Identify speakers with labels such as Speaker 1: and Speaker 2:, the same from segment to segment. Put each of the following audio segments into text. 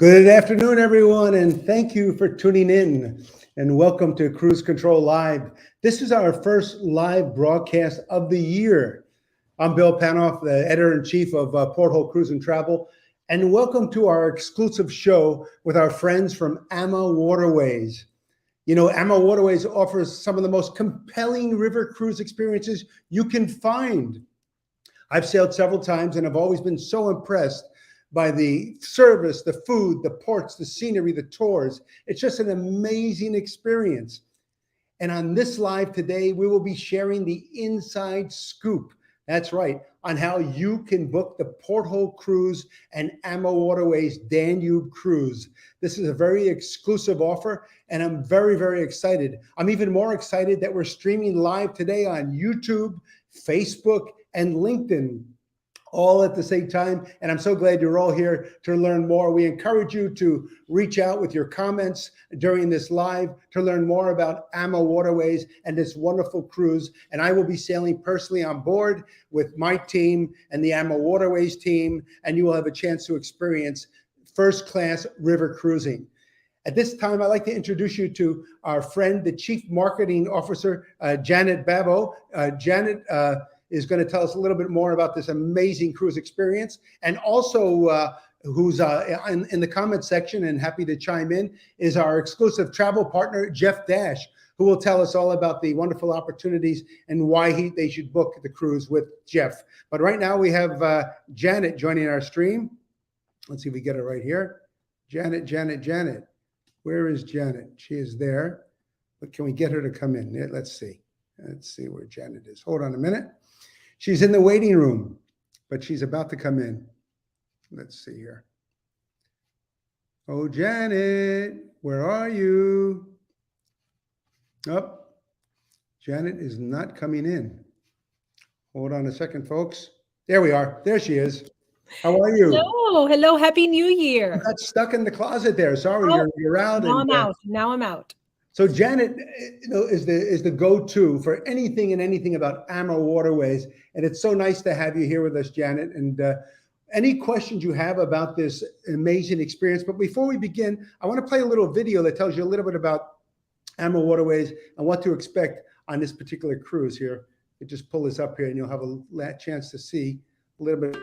Speaker 1: Good afternoon, everyone, and thank you for tuning in, and welcome to Cruise Control Live. This is our first live broadcast of the year. I'm Bill Panoff, the editor-in-chief of Porthole Cruise and Travel, and welcome to our exclusive show with our friends from AMA Waterways. You know, AMA Waterways offers some of the most compelling river cruise experiences you can find. I've sailed several times and have always been so impressed by the service, the food, the ports, the scenery, the tours. It's just an amazing experience. And on this live today, we will be sharing the inside scoop. That's right, on how you can book the Porthole Cruise and AMA Waterways Danube Cruise. This is a very exclusive offer, and I'm very, very excited. I'm even more excited that we're streaming live today on YouTube, Facebook, and LinkedIn, all at the same time. And I'm so glad you're all here to learn more. We encourage you to reach out with your comments during this live to learn more about AMA Waterways and this wonderful cruise. And I will be sailing personally on board with my team and the AMA Waterways team, and you will have a chance to experience first-class river cruising. At this time, I'd like to introduce you to our friend, the Chief Marketing Officer, Janet Babo. Janet is going to tell us a little bit more about this amazing cruise experience. And also, who's in the comment section and happy to chime in, is our exclusive travel partner, Jeff Dash, who will tell us all about the wonderful opportunities and why they should book the cruise with Jeff. But right now we have Janet joining our stream. Let's see if we get it right here. Janet. Where is Janet? She is there. But can we get her to come in? Let's see. Let's see where Janet is. Hold on a minute. She's in the waiting room, but she's about to come in. Let's see here. Oh, Janet, where are you? Oh, Janet is not coming in. Hold on a second, folks. There we are. There she is. How are you?
Speaker 2: Hello. Happy New Year.
Speaker 1: You got stuck in the closet there. Sorry, you're out.
Speaker 2: Now I'm out.
Speaker 1: So Janet, is the go-to for anything and anything about AMA Waterways, and it's so nice to have you here with us, Janet. And any questions you have about this amazing experience. But before we begin, I want to play a little video that tells you a little bit about AMA Waterways and what to expect on this particular cruise here. You just pull this up here, and you'll have a chance to see a little bit.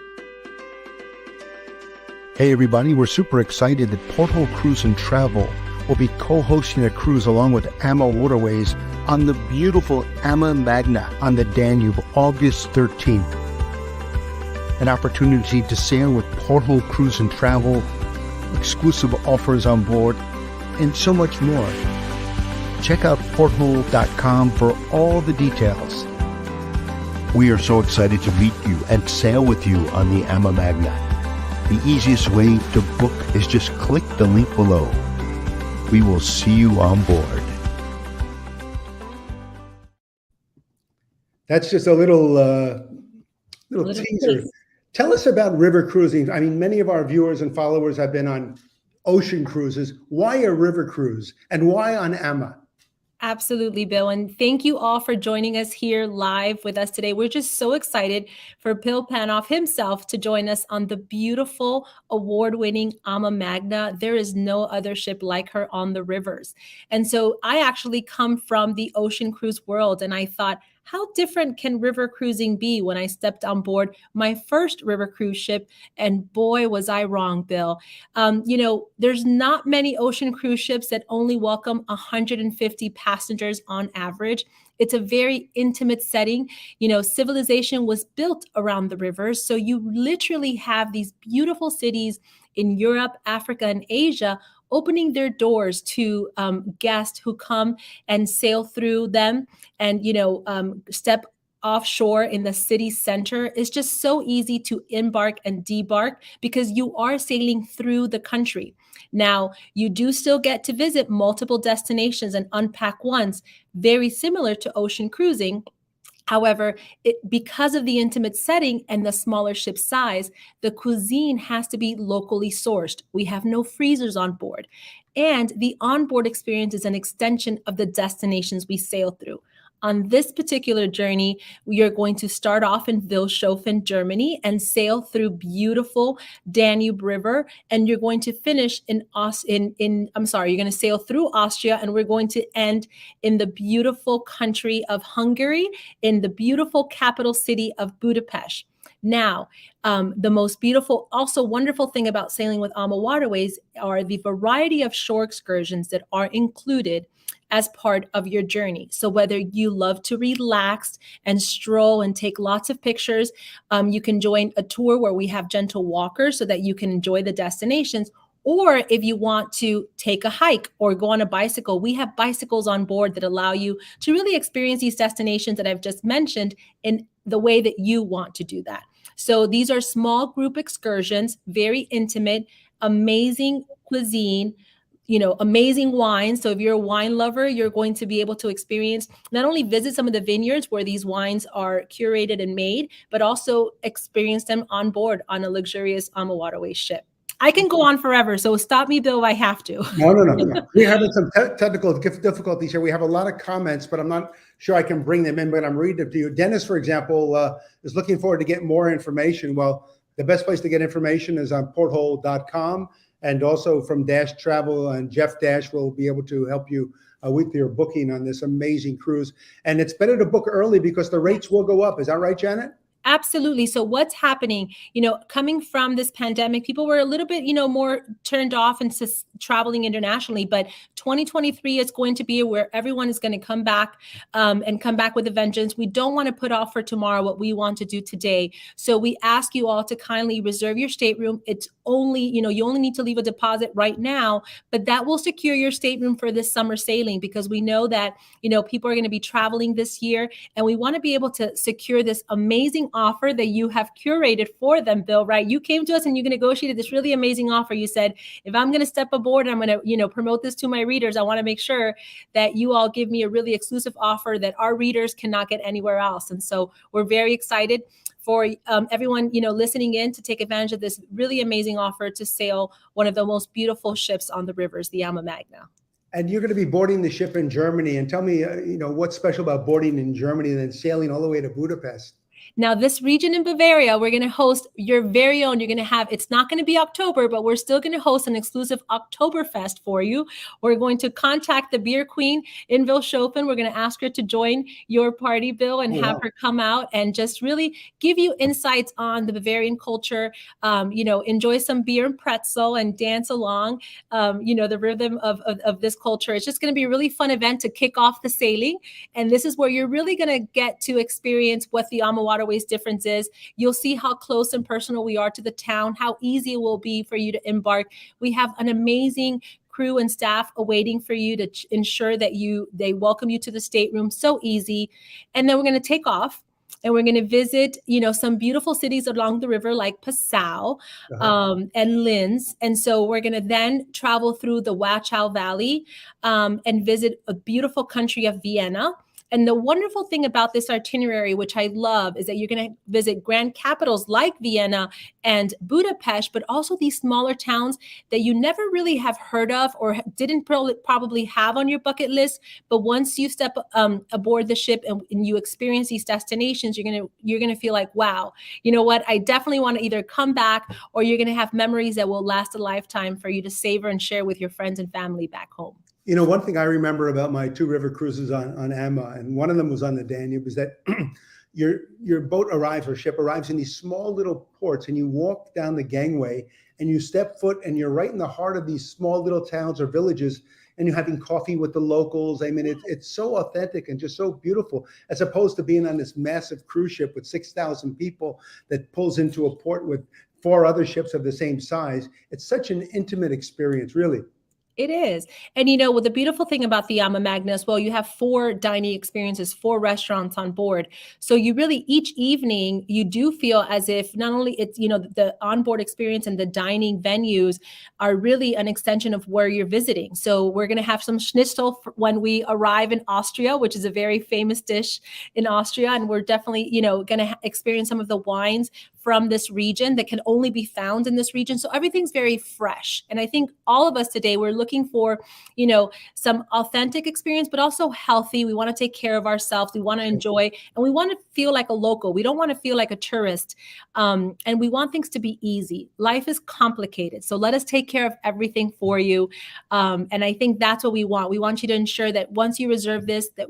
Speaker 3: Hey everybody, we're super excited that Porthole Cruise and Travel will be co-hosting a cruise along with AMA Waterways on the beautiful Ama Magna on the Danube, August 13th. An opportunity to sail with Porthole Cruise and Travel, exclusive offers on board, and so much more. Check out porthole.com for all the details. We are so excited to meet you and sail with you on the Ama Magna. The easiest way to book is just click the link below. We will see you on board.
Speaker 1: That's just a little teaser. Tell us about river cruising. I mean, many of our viewers and followers have been on ocean cruises. Why a river cruise, and why on AMA?
Speaker 2: Absolutely, Bill. And thank you all for joining us here live with us today. We're just so excited for Bill Panoff himself to join us on the beautiful award-winning Ama Magna. There is no other ship like her on the rivers. And so I actually come from the ocean cruise world, and I thought, how different can river cruising be when I stepped on board my first river cruise ship? And boy, was I wrong, Bill. There's not many ocean cruise ships that only welcome 150 passengers on average. It's a very intimate setting. Civilization was built around the rivers. So you literally have these beautiful cities in Europe, Africa, and Asia opening their doors to guests who come and sail through them and, step offshore in the city center. Is just so easy to embark and debark because you are sailing through the country. Now, you do still get to visit multiple destinations and unpack once, very similar to ocean cruising. However, because of the intimate setting and the smaller ship size, the cuisine has to be locally sourced. We have no freezers on board. And the onboard experience is an extension of the destinations we sail through. On this particular journey, we are going to start off in Vilshofen, Germany, and sail through beautiful Danube River. And you're going to finish you're going to sail through Austria, and we're going to end in the beautiful country of Hungary, in the beautiful capital city of Budapest. Now, the most beautiful, also wonderful thing about sailing with AMA Waterways are the variety of shore excursions that are included as part of your journey. So whether you love to relax and stroll and take lots of pictures, you can join a tour where we have gentle walkers so that you can enjoy the destinations. Or if you want to take a hike or go on a bicycle, we have bicycles on board that allow you to really experience these destinations that I've just mentioned in the way that you want to do that. So these are small group excursions, very intimate, amazing cuisine, amazing wine. So if you're a wine lover, you're going to be able to experience, not only visit some of the vineyards where these wines are curated and made, but also experience them on board on a luxurious AMA Waterways ship. I can go on forever, so stop me, Bill, if I have to.
Speaker 1: No. We're having some technical difficulties here. We have a lot of comments, but I'm not sure I can bring them in, but I'm reading it to you. Dennis, for example, is looking forward to get more information. Well, the best place to get information is on porthole.com, and also from Dash Travel, and Jeff Dash will be able to help you with your booking on this amazing cruise. And it's better to book early because the rates will go up. Is that right, Janet?
Speaker 2: Absolutely. So what's happening, coming from this pandemic, people were a little bit, more turned off into traveling internationally, but 2023 is going to be where everyone is going to come back and come back with a vengeance. We don't want to put off for tomorrow what we want to do today. So we ask you all to kindly reserve your stateroom. It's only, you only need to leave a deposit right now, but that will secure your stateroom for this summer sailing, because we know that, people are going to be traveling this year, and we want to be able to secure this amazing offer that you have curated for them, Bill, right? You came to us and you negotiated this really amazing offer. You said, if I'm going to step aboard and I'm going to, promote this to my readers, I want to make sure that you all give me a really exclusive offer that our readers cannot get anywhere else. And so we're very excited for everyone, listening in to take advantage of this really amazing offer to sail one of the most beautiful ships on the rivers, the Ama Magna.
Speaker 1: And you're going to be boarding the ship in Germany. And tell me, what's special about boarding in Germany and then sailing all the way to Budapest?
Speaker 2: Now, this region in Bavaria, we're going to host your very own. You're going to have, it's not going to be October, but we're still going to host an exclusive Oktoberfest for you. We're going to contact the beer queen in Vilshofen. We're going to ask her to join your party, Bill, and have her come out and just really give you insights on the Bavarian culture. Enjoy some beer and pretzel and dance along, the rhythm of this culture. It's just going to be a really fun event to kick off the sailing. And this is where you're really going to get to experience what the Ama Waterways difference is. You'll see how close and personal we are to the town, how easy it will be for you to embark. We have an amazing crew and staff awaiting for you to ensure that they welcome you to the stateroom. So easy. And then we're going to take off. And we're going to visit, some beautiful cities along the river like Passau and Linz. And so we're going to then travel through the Wachau Valley and visit a beautiful country of Vienna. And the wonderful thing about this itinerary, which I love, is that you're going to visit grand capitals like Vienna and Budapest, but also these smaller towns that you never really have heard of or didn't probably have on your bucket list. But once you step aboard the ship and you experience these destinations, you're gonna feel like, wow, you know what? I definitely want to either come back, or you're going to have memories that will last a lifetime for you to savor and share with your friends and family back home.
Speaker 1: One thing I remember about my 2 river cruises on AMA, and one of them was on the Danube, is that your boat arrives, or ship arrives in these small little ports, and you walk down the gangway and you step foot and you're right in the heart of these small little towns or villages, and you're having coffee with the locals. I mean, it's so authentic and just so beautiful, as opposed to being on this massive cruise ship with 6,000 people that pulls into a port with 4 other ships of the same size. It's such an intimate experience, really.
Speaker 2: It is. And what the beautiful thing about the Ama Magna as well, you have 4 dining experiences, 4 restaurants on board. So you really, each evening, you do feel as if not only it's, the onboard experience and the dining venues are really an extension of where you're visiting. So we're going to have some schnitzel when we arrive in Austria, which is a very famous dish in Austria. And we're definitely, going to experience some of the wines from this region that can only be found in this region. So everything's very fresh. And I think all of us today, we're looking for, some authentic experience, but also healthy. We want to take care of ourselves. We want to enjoy, and we want to feel like a local. We don't want to feel like a tourist. And we want things to be easy. Life is complicated. So let us take care of everything for you. And I think that's what we want. We want you to ensure that once you reserve this, that,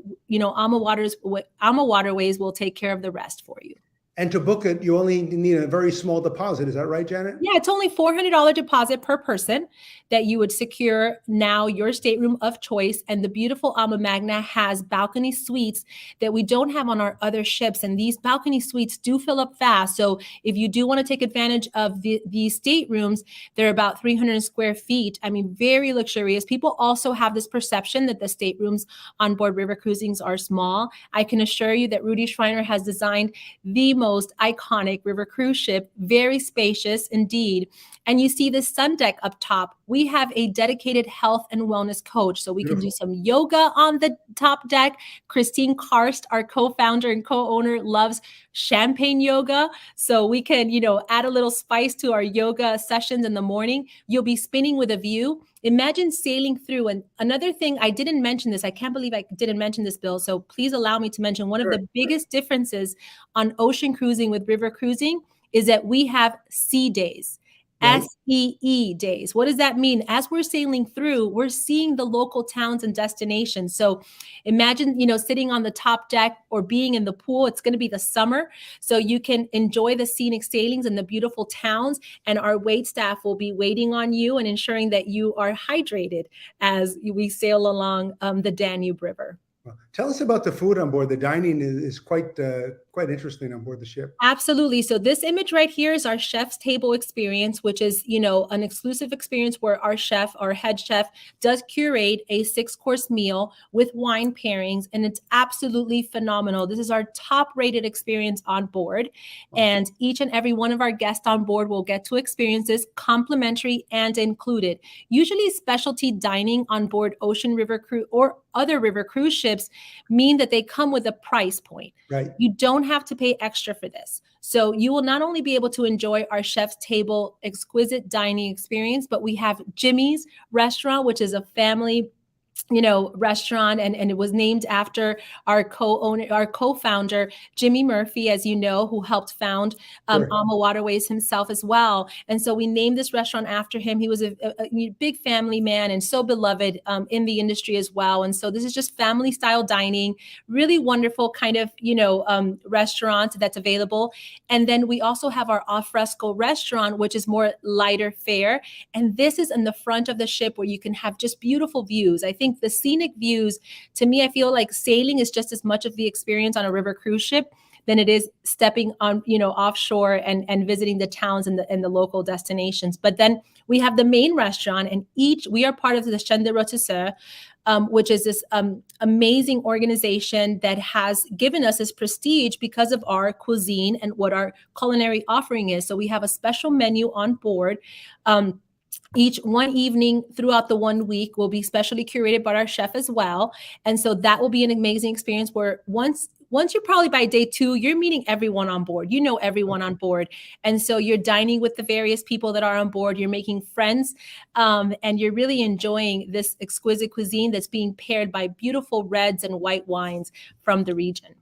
Speaker 2: Ama Waterways will take care of the rest for you.
Speaker 1: And to book it, you only need a very small deposit. Is that right, Janet?
Speaker 2: Yeah, it's only $400 deposit per person that you would secure now your stateroom of choice. And the beautiful Ama Magna has balcony suites that we don't have on our other ships. And these balcony suites do fill up fast. So if you do want to take advantage of these staterooms, they're about 300 square feet. I mean, very luxurious. People also have this perception that the staterooms on board river cruisings are small. I can assure you that Rudy Schreiner has designed the most iconic river cruise ship, very spacious indeed. And you see the sun deck up top. We have a dedicated health and wellness coach, so we can do some yoga on the top deck. Christine Karst, our co-founder and co-owner, loves champagne yoga, so we can, add a little spice to our yoga sessions in the morning. You'll be spinning with a view. Imagine sailing through. And another thing, I didn't mention this. I can't believe I didn't mention this, Bill. So please allow me to mention one of the biggest differences on ocean cruising with river cruising is that we have sea days.
Speaker 1: Right.
Speaker 2: SEE days. What does that mean? As we're sailing through, we're seeing the local towns and destinations. So imagine, sitting on the top deck or being in the pool. It's going to be the summer. So you can enjoy the scenic sailings and the beautiful towns. And our wait staff will be waiting on you and ensuring that you are hydrated as we sail along the Danube River.
Speaker 1: Tell us about the food on board. The dining is quite interesting on board the ship.
Speaker 2: Absolutely. So this image right here is our chef's table experience, which is, an exclusive experience where our head chef does curate a 6-course meal with wine pairings, and it's absolutely phenomenal. This is our top rated experience on board, and each and every one of our guests on board will get to experience this complimentary and included. Usually specialty dining on board ocean river cruise or other river cruise ships mean that they come with a price point.
Speaker 1: Right.
Speaker 2: You don't have to pay extra for this. So you will not only be able to enjoy our chef's table exquisite dining experience, but we have Jimmy's restaurant, which is a family restaurant, and it was named after our co-founder, Jimmy Murphy, as you know, who helped found AMA Waterways himself as well. And so we named this restaurant after him. He was a big family man and so beloved in the industry as well. And so this is just family style dining, really wonderful kind of, restaurant that's available. And then we also have our al-fresco restaurant, which is more lighter fare. And this is in the front of the ship where you can have just beautiful views. I think the scenic views, to me, I feel like sailing is just as much of the experience on a river cruise ship than it is stepping on, offshore and visiting the towns and the local destinations. But then we have the main restaurant, and we are part of the Chaîne des Rôtisseurs, which is this amazing organization that has given us this prestige because of our cuisine and what our culinary offering is. So we have a special menu on board. Each one evening throughout the 1 week will be specially curated by our chef as well. And so that will be an amazing experience where once you're probably by day 2, you're meeting everyone on board. You know everyone on board. And so you're dining with the various people that are on board. You're making friends, and you're really enjoying this exquisite cuisine that's being paired by beautiful reds and white wines from the region.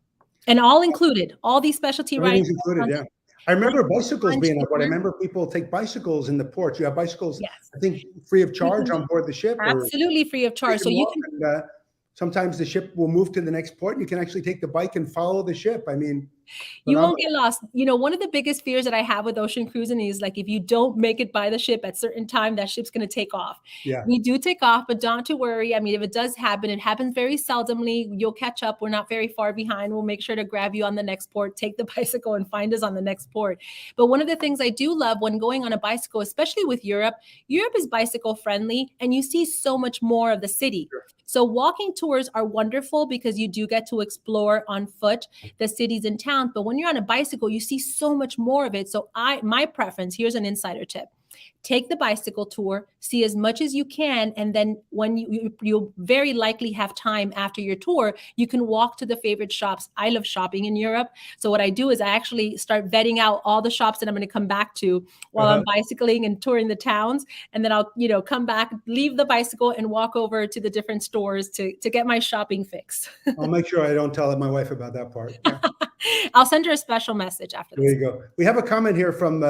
Speaker 2: And all included, all these specialty rides.
Speaker 1: Included, yeah. I remember bicycles being on board. I remember people take bicycles in the port. You have bicycles, yes. I think, free of charge on board the ship.
Speaker 2: Absolutely free of charge. So you can.
Speaker 1: Sometimes the ship will move to the next port and you can actually take the bike and follow the ship. I mean,
Speaker 2: you won't get lost. One of the biggest fears that I have with ocean cruising is like, if you don't make it by the ship at certain time, that ship's going to take off.
Speaker 1: Yeah.
Speaker 2: We do take off, but don't to worry. I mean, if it does happen, it happens very seldomly. You'll catch up. We're not very far behind. We'll make sure to grab you on the next port, take the bicycle and find us on the next port. But one of the things I do love when going on a bicycle, especially with Europe is bicycle friendly, and you see so much more of the city. Sure. So walking tours are wonderful because you do get to explore on foot the cities in town. But when you're on a bicycle, you see so much more of it. So my preference, here's an insider tip. take the bicycle tour, see as much as you can, and then when you'll very likely have time after your tour, you can walk to the favorite shops. I love shopping in Europe. So what I do is I actually start vetting out all the shops that I'm going to come back to while I'm bicycling and touring the towns. And then I'll, come back, leave the bicycle and walk over to the different stores to get my shopping fix.
Speaker 1: I'll make sure I don't tell my wife about that part. Yeah.
Speaker 2: I'll send her a special message after this.
Speaker 1: There you go. We have a comment here from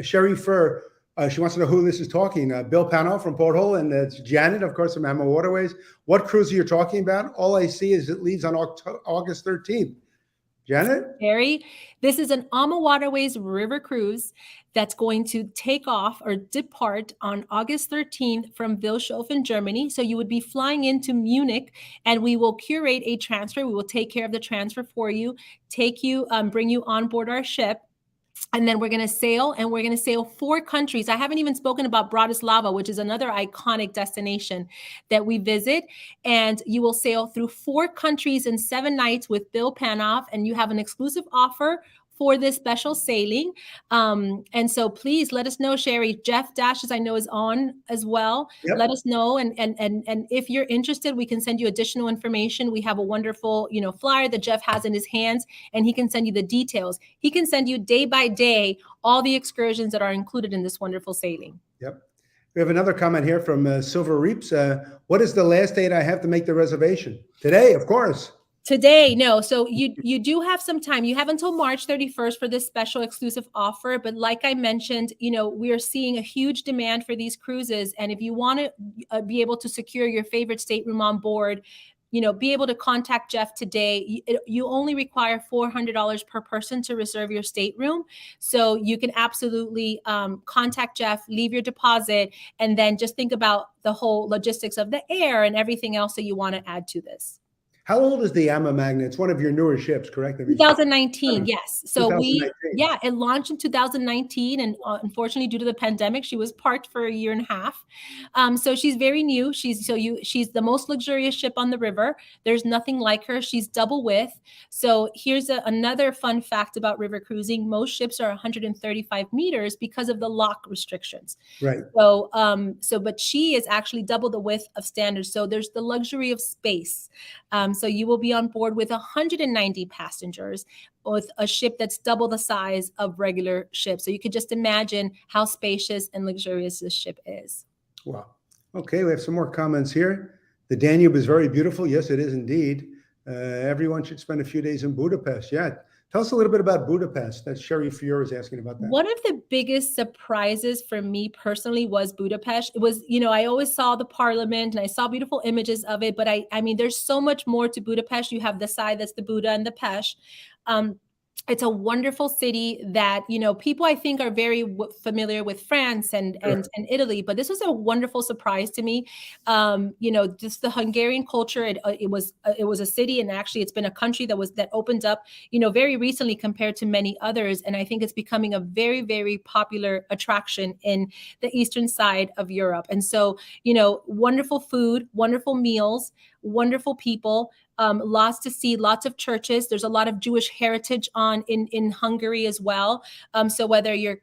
Speaker 1: Sherry Fur. She wants to know who this is talking. Bill Panoff from Porthole, and it's Janet, of course, from AMA Waterways. What cruise are you talking about? All I see is it leaves on August 13th. Janet?
Speaker 2: Harry, this is an AMA Waterways river cruise that's going to take off or depart on August 13th from Wilshofen, Germany. So you would be flying into Munich, and we will curate a transfer. We will take care of the transfer for you, bring you on board our ship. And then we're going to sail, and we're going to sail 4 countries. I haven't even spoken about Bratislava, which is another iconic destination that we visit. And you will sail through 4 countries in 7 nights with Bill Panoff, and you have an exclusive offer for this special sailing. And so please let us know, Sherry. Jeff Dashes, I know, is on as well. Yep. Let us know. And if you're interested, we can send you additional information. We have a wonderful, flyer that Jeff has in his hands, and he can send you the details. He can send you day by day all the excursions that are included in this wonderful sailing.
Speaker 1: Yep. We have another comment here from Silver Reaps. What is the last date I have to make the reservation? Today, of course.
Speaker 2: Today, no. So you do have some time. You have until March 31st for this special exclusive offer. But like I mentioned, we are seeing a huge demand for these cruises. And if you want to be able to secure your favorite stateroom on board, be able to contact Jeff today. You only require $400 per person to reserve your stateroom. So you can absolutely contact Jeff, leave your deposit, and then just think about the whole logistics of the air and everything else that you want to add to this.
Speaker 1: How old is the Ama Magna? It's one of your newer ships, correct?
Speaker 2: 2019, yes. So 2019. It launched in 2019, and unfortunately, due to the pandemic, she was parked for a year and a half. So she's very new. She's the most luxurious ship on the river. There's nothing like her. She's double width. So here's another fun fact about river cruising. Most ships are 135 meters because of the lock restrictions.
Speaker 1: Right.
Speaker 2: But she is actually double the width of standard. So there's the luxury of space. So you will be on board with 190 passengers with a ship that's double the size of regular ships. So you could just imagine how spacious and luxurious this ship is.
Speaker 1: Wow. Okay, we have some more comments here. The Danube is very beautiful. Yes, it is indeed. Everyone should spend a few days in Budapest. Yeah. Tell us a little bit about Budapest. That's Sherry Fiore is asking about that.
Speaker 2: One of the biggest surprises for me personally was Budapest. It was, I always saw the parliament and I saw beautiful images of it, but I mean, there's so much more to Budapest. You have the side that's the Buda and the Pest. It's a wonderful city that, people I think are very familiar with France and Italy, but this was a wonderful surprise to me. Just the Hungarian culture, it was a city, and actually it's been a country that opened up, very recently compared to many others. And I think it's becoming a very, very popular attraction in the eastern side of Europe. And so, wonderful food, wonderful meals, wonderful people. Lots to see, lots of churches. There's a lot of Jewish heritage in Hungary as well. So whether you're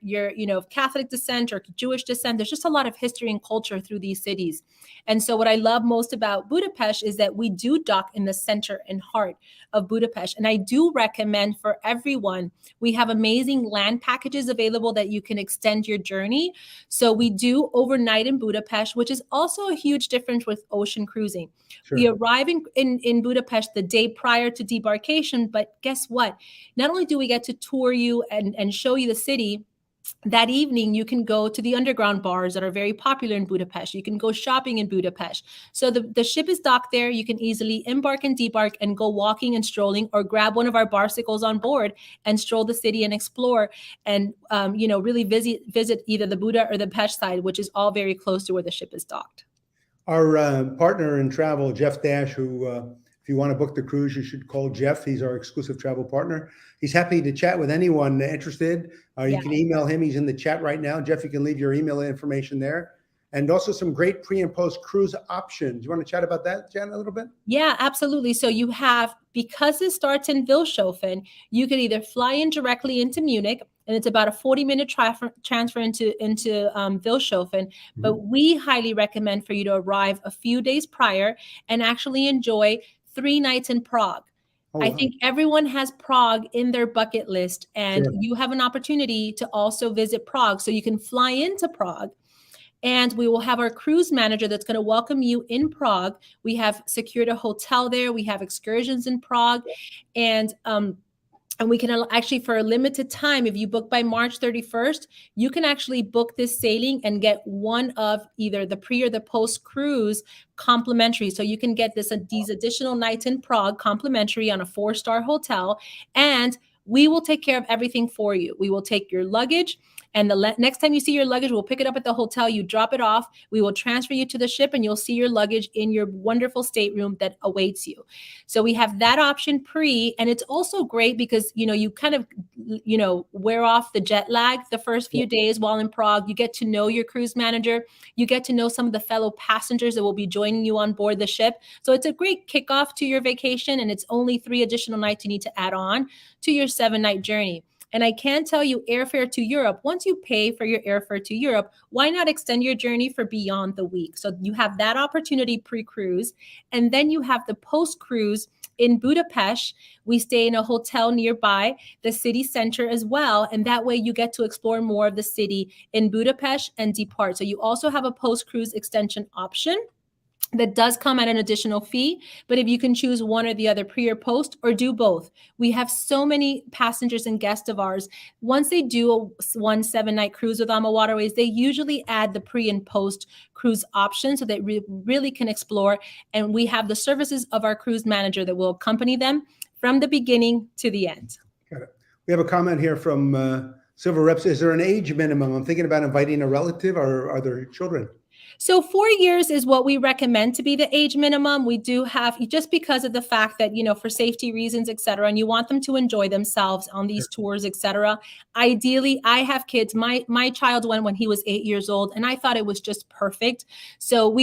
Speaker 2: of Catholic descent or Jewish descent, there's just a lot of history and culture through these cities. And so what I love most about Budapest is that we do dock in the center and heart of Budapest. And I do recommend for everyone, we have amazing land packages available that you can extend your journey. So we do overnight in Budapest, which is also a huge difference with ocean cruising. Sure. We arrive in Budapest the day prior to debarkation, but guess what? Not only do we get to tour you and show you the city, that evening you can go to the underground bars that are very popular in Budapest. You can go shopping in Budapest. So the ship is docked there. You can easily embark and debark and go walking and strolling, or grab one of our barcicles on board and stroll the city and explore and really visit either the Buda or the Pest side, which is all very close to where the ship is docked.
Speaker 1: Our partner in travel, Jeff Dash, who if you want to book the cruise, you should call Jeff. He's our exclusive travel partner. He's happy to chat with anyone interested. You can email him. He's in the chat right now. Jeff, you can leave your email information there. And also some great pre and post cruise options. You want to chat about that, Jen, a little bit?
Speaker 2: Yeah, absolutely. So you have, because it starts in Wilshofen, you could either fly in directly into Munich, and it's about a 40-minute transfer into Vilshofen. But we highly recommend for you to arrive a few days prior and actually enjoy 3 nights in Prague.
Speaker 1: Oh,
Speaker 2: I
Speaker 1: wow.
Speaker 2: think everyone has Prague in their bucket list, and
Speaker 1: Sure.
Speaker 2: you have an opportunity to also visit Prague. So you can fly into Prague, and we will have our cruise manager that's going to welcome you in Prague. We have secured a hotel there. We have excursions in Prague, and we can actually, for a limited time, if you book by March 31st, you can actually book this sailing and get one of either the pre or the post cruise complimentary. So you can get these additional nights in Prague complimentary on a 4-star hotel, and we will take care of everything for you. We will take your luggage, and the next time you see your luggage, we'll pick it up at the hotel. You drop it off. We will transfer you to the ship, and you'll see your luggage in your wonderful stateroom that awaits you. So we have that option pre, and it's also great because, you kind of, wear off the jet lag the first few days while in Prague. You get to know your cruise manager. You get to know some of the fellow passengers that will be joining you on board the ship. So it's a great kickoff to your vacation, and it's only 3 additional nights you need to add on to your 7-night journey. And I can tell you, airfare to Europe, once you pay for your airfare to Europe, why not extend your journey for beyond the week? So you have that opportunity pre-cruise, and then you have the post-cruise in Budapest. We stay in a hotel nearby the city center as well, and that way you get to explore more of the city in Budapest and depart. So you also have a post-cruise extension option that does come at an additional fee, but if you can choose one or the other, pre or post, or do both. We have so many passengers and guests of ours. Once they do one 7-night cruise with AMA Waterways, they usually add the pre and post cruise option so they really can explore. And we have the services of our cruise manager that will accompany them from the beginning to the end.
Speaker 1: Got it. We have a comment here from Silver Reps. Is there an age minimum? I'm thinking about inviting a relative, or are there children?
Speaker 2: So 4 years is what we recommend to be the age minimum. We do have, just because of the fact that, for safety reasons, et cetera, and you want them to enjoy themselves on these tours, et cetera. Ideally, I have kids. My child went when he was 8 years old, and I thought it was just perfect. So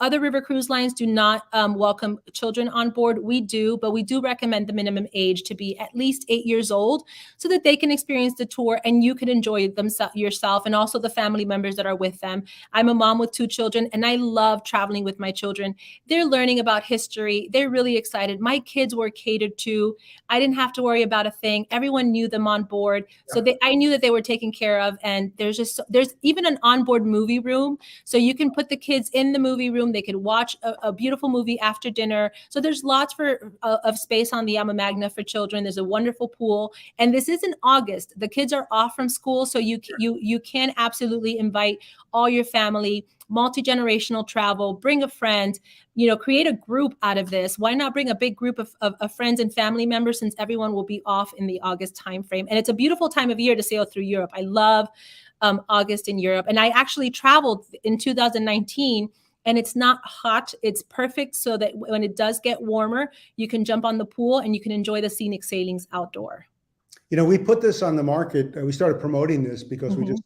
Speaker 2: other river cruise lines do not welcome children on board. We do, but we do recommend the minimum age to be at least 8 years old so that they can experience the tour and you can enjoy yourself and also the family members that are with them. I'm a mom with 2 children, and I love traveling with my children. They're learning about history. They're really excited. My kids were catered to. I didn't have to worry about a thing. Everyone knew them on board. So I knew that they were taken care of. And there's even an onboard movie room. So you can put the kids in the movie room. They can watch a beautiful movie after dinner. So there's lots of space on the Ama Magna for children. There's a wonderful pool. And this is in August. The kids are off from school. So you can absolutely invite all your family, multi-generational travel, bring a friend, create a group out of this. Why not bring a big group of friends and family members, since everyone will be off in the August timeframe? And it's a beautiful time of year to sail through Europe. I love August in Europe. And I actually traveled in 2019, and it's not hot. It's perfect so that when it does get warmer, you can jump on the pool and you can enjoy the scenic sailings outdoor.
Speaker 1: We put this on the market. We started promoting this because we just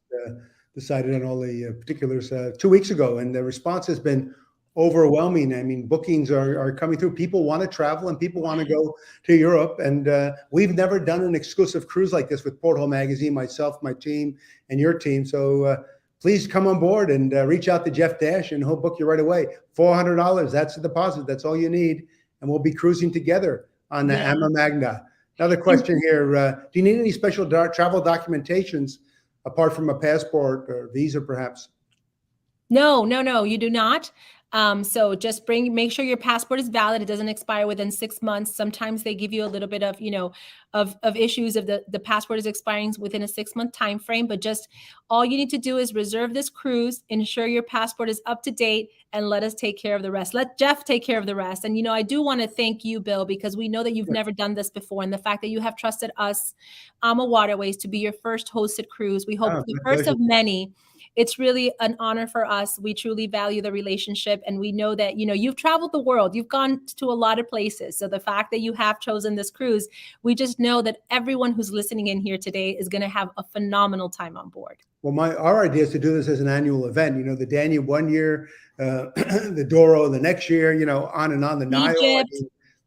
Speaker 1: decided on all the particulars 2 weeks ago, and the response has been overwhelming. I mean, bookings are coming through. People want to travel and people want to go to Europe, and we've never done an exclusive cruise like this with Porthole Magazine, myself, my team, and your team. So please come on board and reach out to Jeff Dash, and he'll book you right away. $400, that's the deposit. That's all you need, and we'll be cruising together on the Ama Magna. Another question here, do you need any special travel documentations apart from a passport or visa, perhaps?
Speaker 2: No, you do not. So just make sure your passport is valid. It doesn't expire within 6 months. Sometimes they give you a little bit of, of issues of the passport is expiring within a 6-month time frame. But just all you need to do is reserve this cruise, ensure your passport is up to date, and let us take care of the rest. Let Jeff take care of the rest. And, I do want to thank you, Bill, because we know that you've never done this before. And the fact that you have trusted us, AMA Waterways, to be your first hosted cruise. We hope the first of many. It's really an honor for us. We truly value the relationship. And we know that, you've traveled the world. You've gone to a lot of places. So the fact that you have chosen this cruise, we just know that everyone who's listening in here today is going to have a phenomenal time on board.
Speaker 1: Well, our idea is to do this as an annual event. The Danube one year, the Douro the next year, on and on, the Nile.
Speaker 2: Egypt,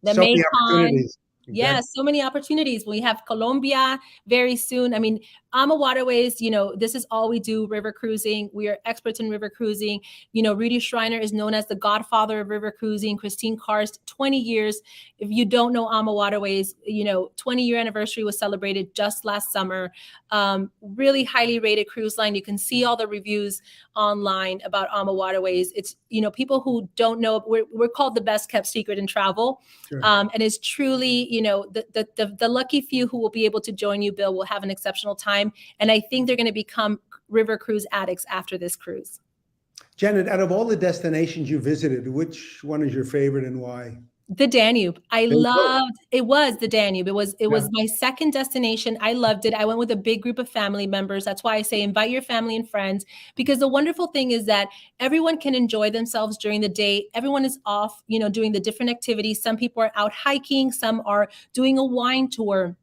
Speaker 2: the
Speaker 1: so many
Speaker 2: Mekong.
Speaker 1: opportunities.
Speaker 2: Yeah, so many opportunities. We have Colombia very soon. I mean, AMA Waterways, this is all we do, river cruising. We are experts in river cruising. Rudy Schreiner is known as the godfather of river cruising. Christine Karst, 20 years. If you don't know AMA Waterways, 20-year anniversary was celebrated just last summer. Really highly rated cruise line. You can see all the reviews online about AMA Waterways. It's, people who don't know, we're called the best kept secret in travel.
Speaker 1: Sure.
Speaker 2: And it's truly, the lucky few who will be able to join you, Bill, will have an exceptional time. And I think they're going to become river cruise addicts after this cruise.
Speaker 1: Janet, out of all the destinations you visited, which one is your favorite and why?
Speaker 2: The Danube. It was the Danube. It was my second destination. I loved it. I went with a big group of family members. That's why I say invite your family and friends, because the wonderful thing is that everyone can enjoy themselves during the day. Everyone is off, doing the different activities. Some people are out hiking. Some are doing a wine tour,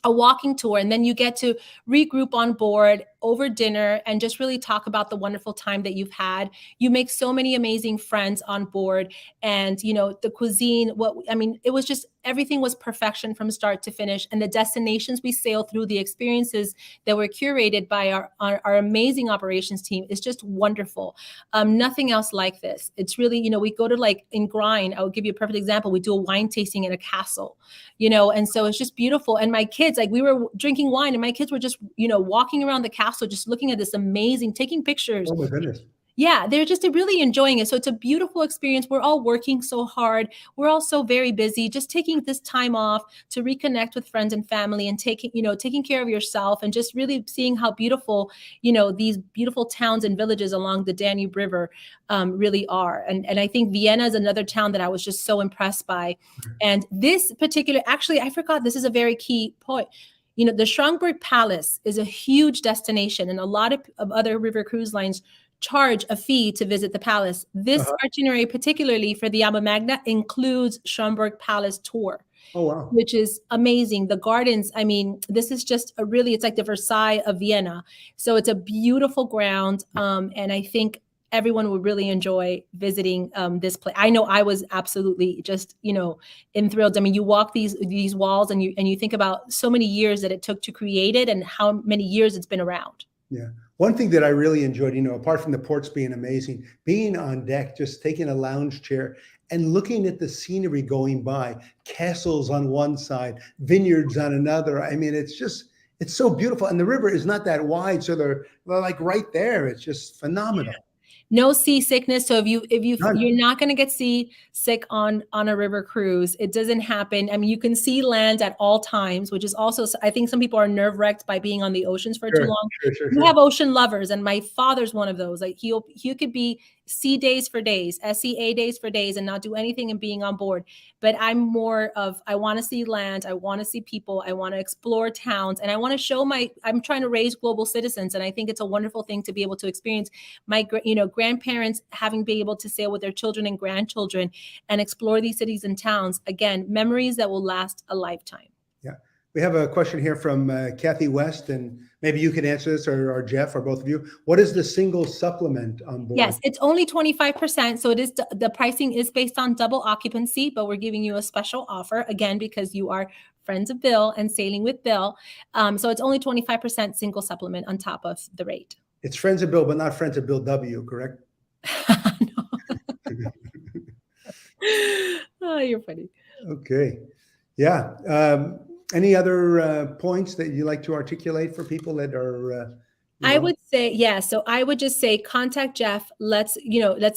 Speaker 2: a walking tour, and then you get to regroup on board over dinner and just really talk about the wonderful time that you've had. You make so many amazing friends on board, and the cuisine, it was just, everything was perfection from start to finish. And the destinations we sailed through, the experiences that were curated by our amazing operations team is just wonderful. Nothing else like this. It's really, we go to, in Grind, I'll give you a perfect example. We do a wine tasting in a castle, and so it's just beautiful. And my kids, we were drinking wine and my kids were just, walking around the castle, just looking at this amazing, taking pictures.
Speaker 1: Oh my goodness.
Speaker 2: Yeah, they're just really enjoying it. So it's a beautiful experience. We're all working so hard. We're all so very busy, just taking this time off to reconnect with friends and family and taking care of yourself and just really seeing how beautiful, these beautiful towns and villages along the Danube River really are. And I think Vienna is another town that I was just so impressed by. And this particular, actually, I forgot, this is a very key point. The Schönberg Palace is a huge destination, and a lot of other river cruise lines charge a fee to visit the palace. This itinerary, particularly for the Ama Magna, includes Schönberg Palace tour. Oh, wow. Which is amazing. The gardens, this is just it's like the Versailles of Vienna. So it's a beautiful ground. And I think everyone would really enjoy visiting this place. I know I was absolutely just, enthralled. You walk these walls and you think about so many years that it took to create it and how many years it's been around. Yeah.
Speaker 1: One thing that I really enjoyed, apart from the ports being amazing, being on deck, just taking a lounge chair and looking at the scenery going by, castles on one side, vineyards on another. It's so beautiful. And the river is not that wide. So they're like right there. It's just phenomenal. Yeah.
Speaker 2: No seasickness. So if you're not going to get seasick on a river cruise, it doesn't happen. You can see land at all times, which is also, I think some people are nerve-wrecked by being on the oceans for too long. Sure. You have ocean lovers, and my father's one of those. He could be sea days for days, SEA days for days, and not do anything and being on board. But I'm more of, I want to see land, I want to see people, I want to explore towns, and I want to show I'm trying to raise global citizens. And I think it's a wonderful thing to be able to experience my, grandparents having been able to sail with their children and grandchildren and explore these cities and towns. Again, memories that will last a lifetime.
Speaker 1: Yeah. We have a question here from Kathy West, and maybe you can answer this, or Jeff, or both of you. What is the single supplement on board?
Speaker 2: Yes, it's only 25%. So it is, the pricing is based on double occupancy, but we're giving you a special offer, again, because you are friends of Bill and sailing with Bill. So it's only 25% single supplement on top of the rate.
Speaker 1: It's friends of Bill, but not friends of Bill W., correct?
Speaker 2: Oh, you're funny.
Speaker 1: Okay. Yeah. Any other points that you like to articulate for people that are?
Speaker 2: I would say, yeah. So I would just say, contact Jeff. Let's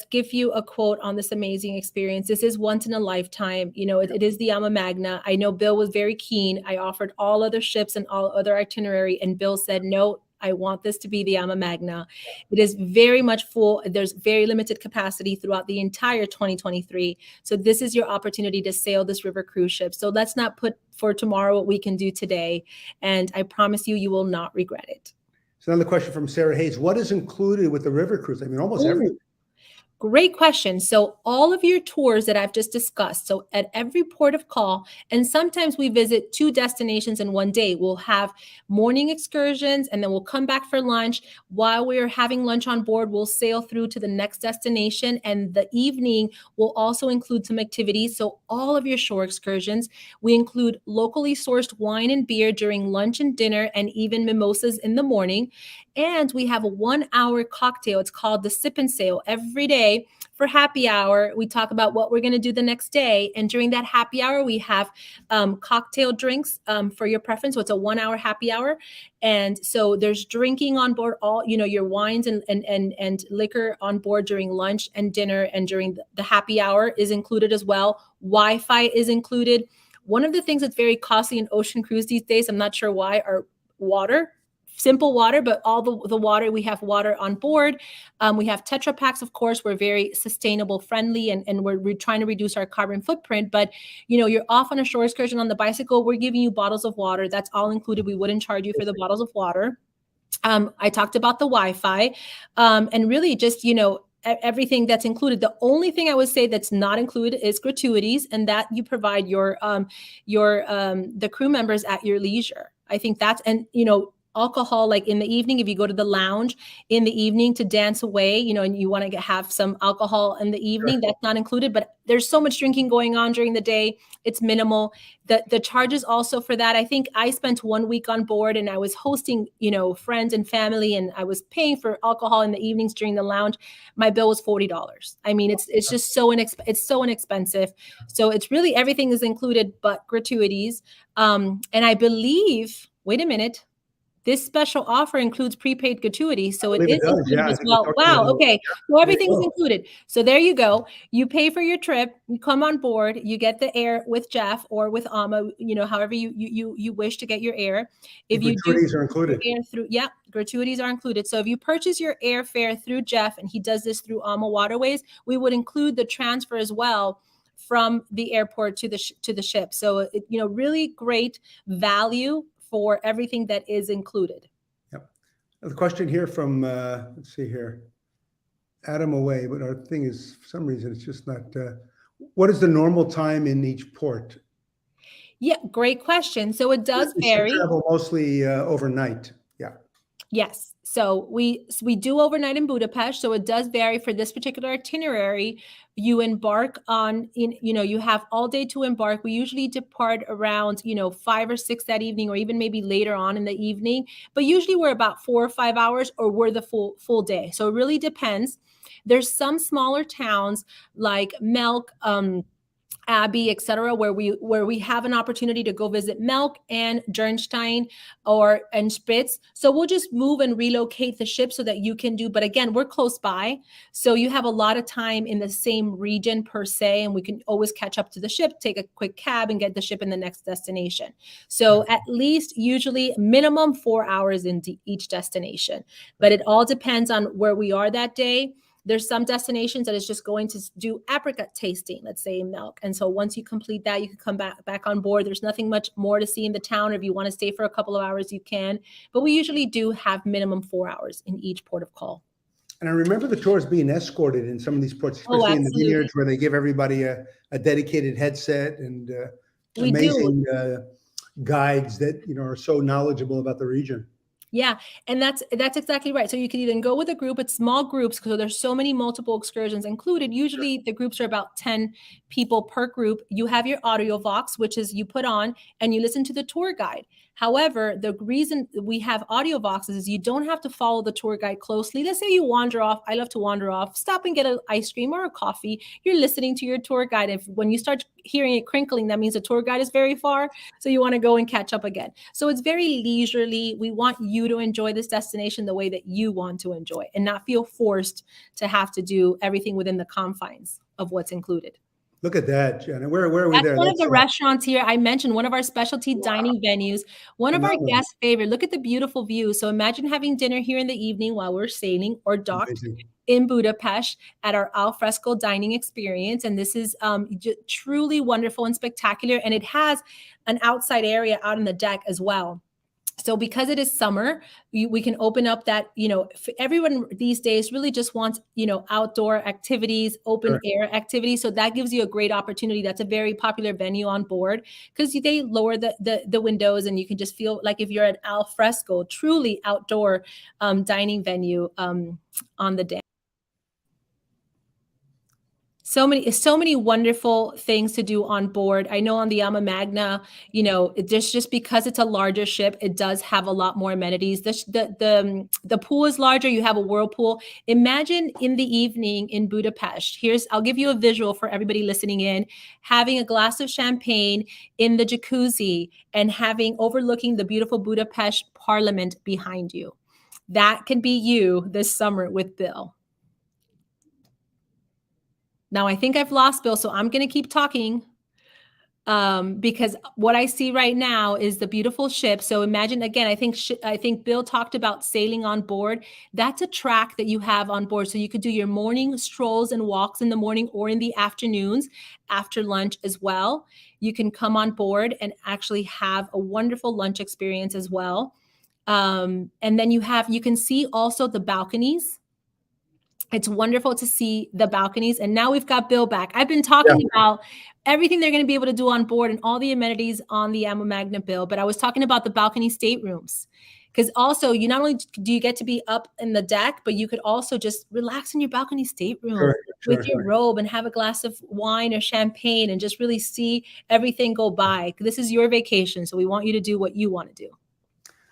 Speaker 2: give you a quote on this amazing experience. This is once in a lifetime. It is the Ama Magna. I know Bill was very keen. I offered all other ships and all other itinerary, and Bill said, no, I want this to be the Ama Magna. It is very much full. There's very limited capacity throughout the entire 2023. So this is your opportunity to sail this river cruise ship. So let's not put for tomorrow what we can do today. And I promise you will not regret it.
Speaker 1: So another question from Sarah Hayes. What is included with the river cruise? Almost everything.
Speaker 2: Great question. So all of your tours that I've just discussed, so at every port of call, and sometimes we visit 2 destinations in one day. We'll have morning excursions and then we'll come back for lunch. While we're having lunch on board, we'll sail through to the next destination, and the evening will also include some activities. So all of your shore excursions, we include locally sourced wine and beer during lunch and dinner, and even mimosas in the morning. And we have a 1-hour cocktail. It's called the Sip and Sail every day. For happy hour, we talk about what we're going to do the next day. And during that happy hour, we have cocktail drinks for your preference. So it's a 1-hour happy hour. And so there's drinking on board, all, your wines and liquor on board during lunch and dinner, and during the happy hour is included as well. Wi-Fi is included. One of the things that's very costly in ocean cruise these days, I'm not sure why, are water. Simple water, but all the water, we have water on board. We have Tetra Packs, of course. We're very sustainable friendly, and we're trying to reduce our carbon footprint. But, you're off on a shore excursion on the bicycle, we're giving you bottles of water. That's all included. We wouldn't charge you for the bottles of water. I talked about the Wi-Fi, and really just, everything that's included. The only thing I would say that's not included is gratuities, and that you provide the crew members at your leisure. I think that's, and, alcohol, like in the evening, if you go to the lounge in the evening to dance away, and you want to have some alcohol in the evening, that's not included. But there's so much drinking going on during the day, it's minimal. The charges also for that, I think I spent 1 week on board, and I was hosting, friends and family, and I was paying for alcohol in the evenings during the lounge. My bill was $40. I mean, it's just so inexpensive. So it's really, everything is included but gratuities. And I believe, wait a minute, this special offer includes prepaid gratuity, so it is included as well. Wow, okay, so everything is included. So there you go. You pay for your trip, you come on board, you get the air with Jeff or with Ama, however you wish to get your air. If you
Speaker 1: gratuities are included.
Speaker 2: Gratuities are included. So if you purchase your airfare through Jeff, and he does this through AMA Waterways, we would include the transfer as well from the airport to the ship. So really great value for everything that is included.
Speaker 1: Yep. The question here from, let's see here, Adam away, but our thing is, for some reason, it's just not, what is the normal time in each port?
Speaker 2: Yeah, great question. So it does vary.
Speaker 1: Travel mostly overnight. Yeah.
Speaker 2: Yes. So we do overnight in Budapest. So it does vary for this particular itinerary. You embark on, you have all day to embark. We usually depart around, 5 or 6 that evening, or even maybe later on in the evening. But usually we're about 4 or 5 hours, or we're the full day. So it really depends. There's some smaller towns like Melk, Abbey, etc., where we have an opportunity to go visit Melk and Jernstein and Spitz. So we'll just move and relocate the ship so that you can do. But again, we're close by, so you have a lot of time in the same region per se, and we can always catch up to the ship, take a quick cab, and get the ship in the next destination. So at least usually minimum 4 hours in each destination, but it all depends on where we are that day. There's some destinations that is just going to do apricot tasting, let's say in Melk. And so once you complete that, you can come back on board. There's nothing much more to see in the town. Or if you want to stay for a couple of hours, you can. But we usually do have minimum 4 hours in each port of call.
Speaker 1: And I remember the tours being escorted in some of these ports, especially in the vineyards, where they give everybody a dedicated headset and amazing guides that are so knowledgeable about the region.
Speaker 2: Yeah, and that's exactly right. So you can either go with a group, it's small groups, because there's so many multiple excursions included. Usually the groups are about 10 people per group. You have your audio vox, which is you put on and you listen to the tour guide. However, the reason we have audio voxes is you don't have to follow the tour guide closely. Let's say you wander off. I love to wander off. Stop and get an ice cream or a coffee. You're listening to your tour guide. When you start hearing it crinkling, that means the tour guide is very far. So you want to go and catch up again. So it's very leisurely. We want you to enjoy this destination the way that you want to enjoy, and not feel forced to have to do everything within the confines of what's included.
Speaker 1: Look at that, Jenna. Where are we there?
Speaker 2: That's one of the restaurants here. I mentioned one of our specialty dining venues, one of our guest favorite. Look at the beautiful view. So imagine having dinner here in the evening while we're sailing, or docked in Budapest at our alfresco dining experience. And this is truly wonderful and spectacular. And it has an outside area out on the deck as well. So because it is summer, we can open up that, everyone these days really just wants, outdoor activities, open air activities. So that gives you a great opportunity. That's a very popular venue on board because they lower the windows and you can just feel like if you're at al fresco, truly outdoor dining venue on the dam. So many wonderful things to do on board. I know on the Ama Magna, just because it's a larger ship, it does have a lot more amenities. The pool is larger. You have a whirlpool. Imagine in the evening in Budapest. I'll give you a visual for everybody listening in, having a glass of champagne in the jacuzzi and overlooking the beautiful Budapest Parliament behind you. That can be you this summer with Bill. Now, I think I've lost Bill, so I'm going to keep talking because what I see right now is the beautiful ship. So imagine, again, I think Bill talked about sailing on board. That's a track that you have on board. So you could do your morning strolls and walks in the morning or in the afternoons after lunch as well. You can come on board and actually have a wonderful lunch experience as well. And then you can see also the balconies. It's wonderful to see the balconies. And now we've got Bill back. I've been talking about everything they're going to be able to do on board and all the amenities on the Ama Magna, Bill, but I was talking about the balcony staterooms. Because also, you not only do you get to be up in the deck, but you could also just relax in your balcony stateroom with your robe and have a glass of wine or champagne and just really see everything go by. This is your vacation, so we want you to do what you want to do.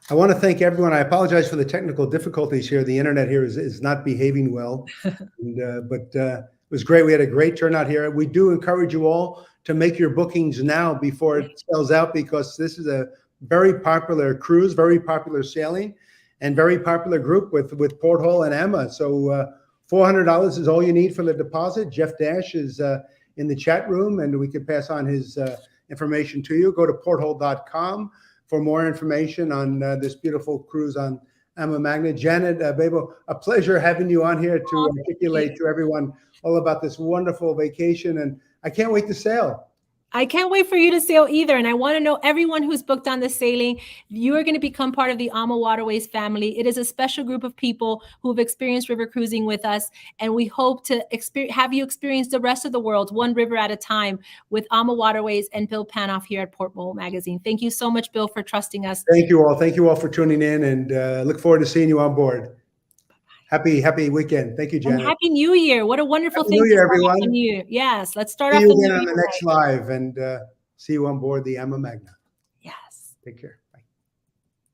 Speaker 1: I want to thank everyone. I apologize for the technical difficulties here. The internet here is not behaving well, but it was great. We had a great turnout here. We do encourage you all to make your bookings now before it sells out, because this is a very popular cruise, very popular sailing, and very popular group with Porthole and Ama. So $400 is all you need for the deposit. Jeff Dash is in the chat room, and we can pass on his information to you. Go to porthole.com. for more information on this beautiful cruise on Ama Magna. Janet, Bebo, a pleasure having you on here to articulate to everyone all about this wonderful vacation. And I can't wait to sail.
Speaker 2: I can't wait for you to sail either. And I want to know everyone who's booked on the sailing, you are going to become part of the AMA Waterways family. It is a special group of people who have experienced river cruising with us. And we hope to have you experience the rest of the world, one river at a time, with AMA Waterways and Bill Panoff here at Porthole Magazine. Thank you so much, Bill, for trusting us.
Speaker 1: Thank you all. Thank you all for tuning in, and look forward to seeing you on board. Happy weekend. Thank you, Janet.
Speaker 2: And Happy New Year. What a wonderful thing.
Speaker 1: Happy New Year, everyone.
Speaker 2: Happy New Year. Yes, let's start
Speaker 1: see
Speaker 2: off
Speaker 1: you
Speaker 2: the
Speaker 1: again on the next live, and see you on board the Ama Magna.
Speaker 2: Yes.
Speaker 1: Take care.